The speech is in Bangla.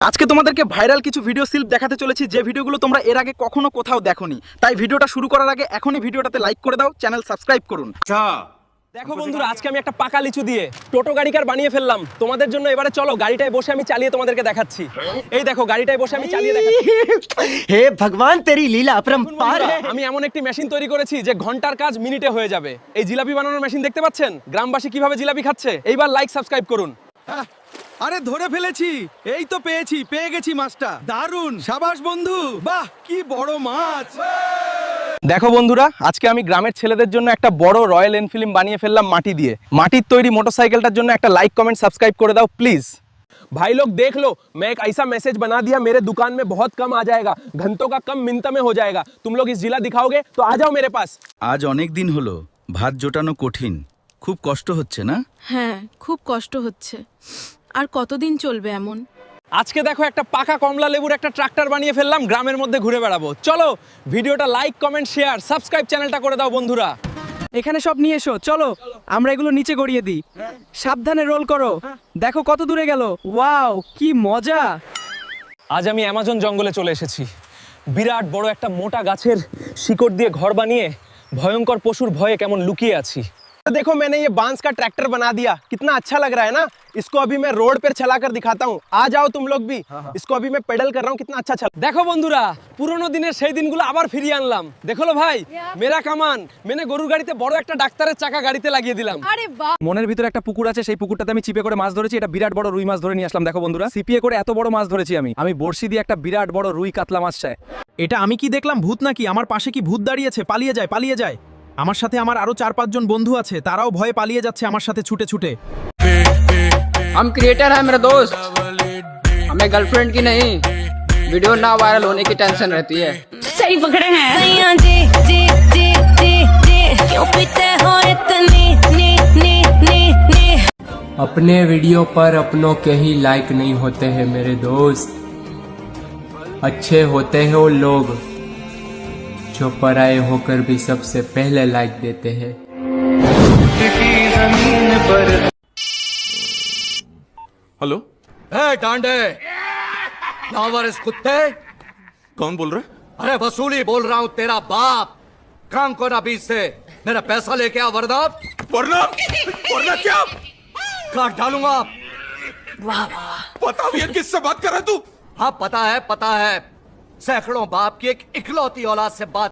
আজকে তোমাদেরকে ভাইরাল কিছু ভিডিও ক্লিপ দেখাতে চলেছি যে ভিডিওগুলো তোমরা এর আগে কখনো কোথাও দেখোনি। তাই ভিডিওটা শুরু করার আগে এখনই ভিডিওটাতে লাইক করে দাও, চ্যানেল সাবস্ক্রাইব করুন। দেখো বন্ধুরা, আজকে আমি একটা পাকা লিচু দিয়ে টোটো গাড়ি কার বানিয়ে ফেললাম তোমাদের জন্য। এবারে চলো গাড়িটায় বসে আমি চালিয়ে তোমাদেরকে দেখাচ্ছি। এই দেখো গাড়িটায় বসে আমি চালিয়ে দেখাচ্ছি। हे भगवान तेरी लीला अपरंपार है। আমি এমন একটি মেশিন তৈরি করেছি যে ঘন্টার কাজ মিনিটে হয়ে যাবে। এই জিলাপি বানানোর মেশিন দেখতে পাচ্ছেন? গ্রামবাসী কিভাবে জিলাপি খাচ্ছে। এইবার লাইক সাবস্ক্রাইব করুন। আরে ধরে ফেলেছি, এই তো পেয়ে গেছি মাছটা। দারুণ, সাবাস বন্ধু, বাহ কি বড় মাছ। দেখো বন্ধুরা, আজকে আমি গ্রামের ছেলেদের জন্য একটা বড় রয়্যাল এনফিল্ড বানিয়ে ফেললাম মাটি দিয়ে। মাটির তৈরি মোটরসাইকেলটার জন্য একটা লাইক কমেন্ট সাবস্ক্রাইব করে দাও প্লিজ। भाई लोग देख लो, मैं एक ऐसा मैसेज बना दिया, मेरे दुकान में बहुत कम आ जाएगा, घंटों का कम मिनटों में हो जाएगा। तुम लोग इस जिला दिखाओगे तो आ जाओ मेरे पास। আজ অনেক দিন হলো, ভাত জোটানো কঠিন, খুব কষ্ট হচ্ছে না? হ্যাঁ, খুব কষ্ট হচ্ছে। আর কতদিন চলবে এমন? আজকে দেখো একটা পাকা কমলা লেবুর একটা ট্রাক্টর বানিয়ে ফেললাম, গ্রামের মধ্যে ঘুরে বেড়াবো। চলো ভিডিওটা লাইক কমেন্ট শেয়ার সাবস্ক্রাইব চ্যানেলটা করে দাও বন্ধুরা। এখানে সব নিয়ে এসো, চলো আমরা এগুলো নিচে গড়িয়ে দিই। সাবধানে রোল করো। দেখো কত দূরে গেল। ওয়াও কি মজা। আজ আমি অ্যামাজন জঙ্গলে চলে এসেছি। বিরাট বড় একটা মোটা গাছের শিকড় দিয়ে ঘর বানিয়ে ভয়ঙ্কর পশুর ভয়ে কেমন লুকিয়ে আছি। देखो मैंने ये बांस का ट्रैक्टर बना दिया, कितना अच्छा लग रहा है ना। इसको अभी मैं रोड पर चलाकर दिखाता हूँ, आ जाओ तुम लोग भी। इसको अभी मैं पेडल कर रहा हूँ, कितना अच्छा चल। देखो বন্ধুরা, পুরনো দিনের সেই দিনগুলো আবার ফিরিয়ে আনলাম। দেখো লো ভাই, মেরা কামান মেনে গরুর গাড়িতে বড় একটা ডাক্তারের চাকা গাড়িতে লাগিয়ে দিলাম। আরে বাহ, মনের ভিতরে একটা পুকুর আছে, সেই পুকুরটাতে আমি চিপে করে মাছ ধরেছি। এটা বিরাট বড় রুই মাছ ধরে নিয়ে আসলাম। দেখো বন্ধুরা, সিপিএ করে এত বড় মাছ ধরেছি আমি বড়শি দিয়ে একটা বিরাট বড় রুই কাতলা মাছ চাই। এটা আমি কি দেখলাম, ভূত নাকি? আমার পাশে কি ভূত দাঁড়িয়েছে? পালিয়ে যায়। আমার সাথে আমার আরো 4-5 জন বন্ধু আছে, তারাও ভয়ে পালিয়ে যাচ্ছে আমার সাথে ছুটে ছুটে। हम क्रिएटर हैं मेरे दोस्त, हमें गर्लफ्रेंड की नहीं वीडियो ना वायरल होने की टेंशन रहती है। सही पकड़े हैं सैया जी जी जी जी जी क्यों पीते हो इतनी नी नी नी नी। अपने वीडियो पर अपनों के ही लाइक नहीं होते हैं मेरे दोस्त, अच्छे होते हैं वो लोग जो पराये होकर भी सबसे पहले लाइक देते हैं। हेलो, डांडे लावारिस कुत्ते, कौन बोल रहा है? अरे वसूली बोल रहा हूँ, तेरा बाप। काम को ना बीच से मेरा पैसा लेके आ, वरना वरना क्या? काट डालूंगा। पता भी है किससे बात कर रहा है तू? हाँ पता है, सैकड़ों बाप की एक इकलौती औलाद से बात